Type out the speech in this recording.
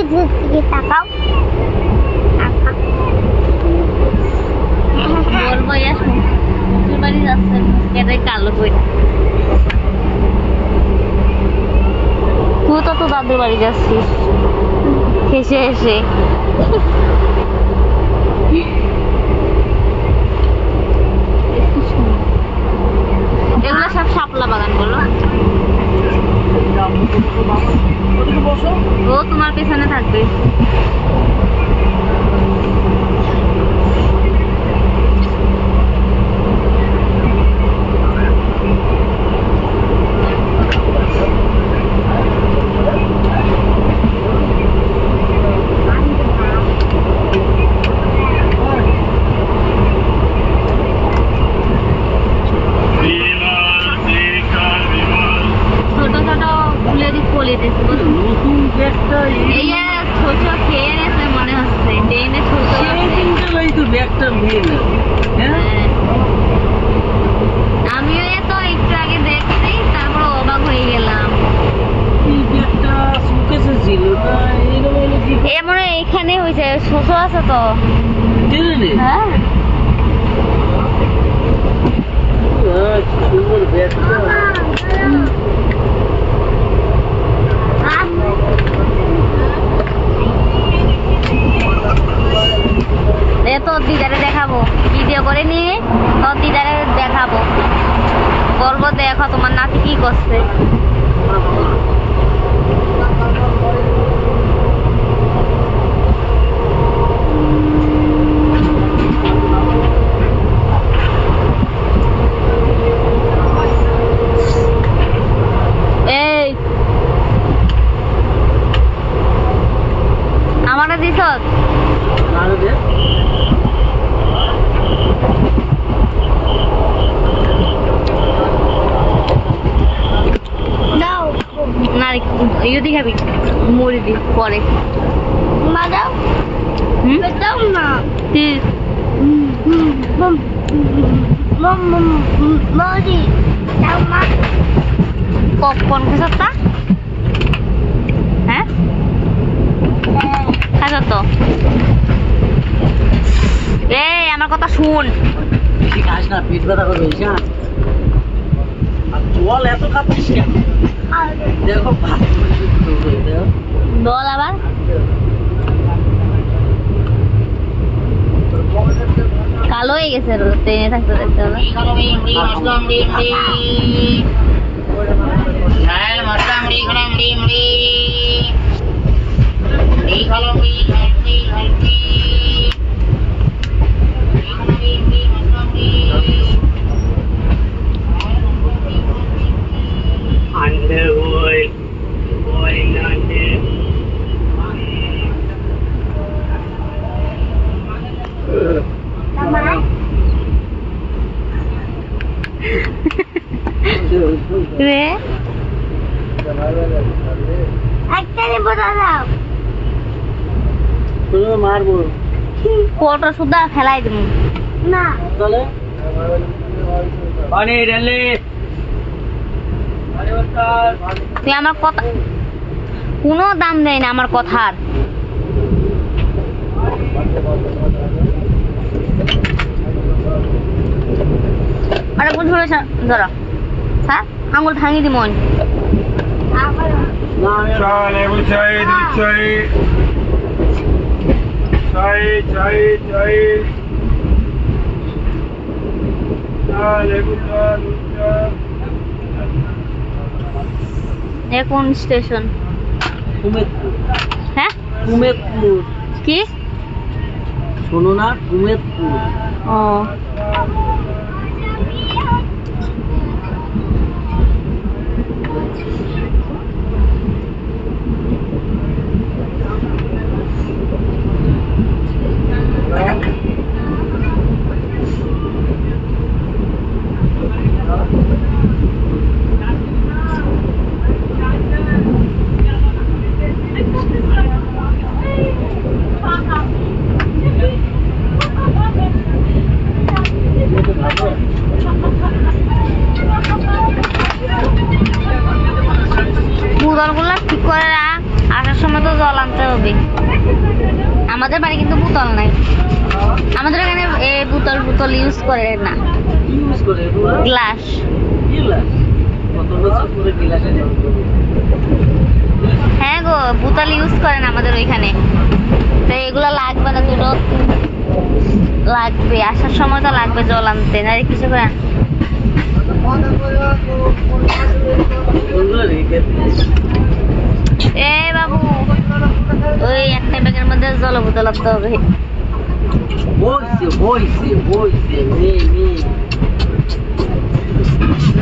দিকে তাকাও বলবো ইয়া শ্বশুর বাড়ি যাচ্ছে মুখের কালো কইরা তুই তো দাদুর বাড়ি যাচ্ছিস হেসে হেসে এগুলো সব শাপলা বাগান বলো ও তোমার পেছনে থাকবে আমিও তো একটু আগে দেখছি তারপর অবাক হয়ে গেলাম এমন এখানে হয়েছে শোষো আছে তো হ্যাঁ সুন্দর ব্যাগটা তোর দিদারে দেখাবো ভিডিও করে নিয়ে তোর দিদারে দেখাবো বলবো দেখো তোমার নাতি কি করছে এই আমারে দিছ ইউদি খাবি মুড়ি দি পরে মা দাও দাও না মুড়ি দাও মা পপকর্ন খাস তা হ্যাঁ খাস তো এই আমার কথা শুন খাস না পেট ব্যথা করবে জল এত খাচ্ছিস কেন দেখো বল আবার কালো হয়ে গেছে ট্রেনে থাকতে দেখতে হবে রে মারবো কোটা সুদা ফেলাই দিব না তাহলে পানি ঢেলে তুই আমার কথা কোনো দাম দেয় না আমার কথার আরে বুঝ ধরে ধরো স্যার আঙুল ভাঙি দি মন চাই লেবু চাই দুধ চাই চাই চাই চাই চা লেবু চা দুধ চা এ কোন স্টেশন কুমেদপুর হ্যাঁ কুমেদপুর কি শোনো না কুমেদপুর ও জলগুলো ঠিক করে রাখ, আসার সময় তো জল আনতে হবে। আমাদের এখানে বোতল ইউজ করে না, ইউজ করে এগুলো গ্লাস। গিলাস কত বছর পরে গিলাসে জল করবে হ্যাঁ গো, বোতল ইউজ করে না আমাদের ওইখানে। তো এগুলো লাগবে না, দুটো লাগবে, আসার সময় তো লাগবে জল আনতে, না কিছু করে। ওগুলো রেখে এ বাবু, ওই একটা ব্যাগের মধ্যে জল বোতল আনতে হবে। বইছে বইছে বইছে নে নে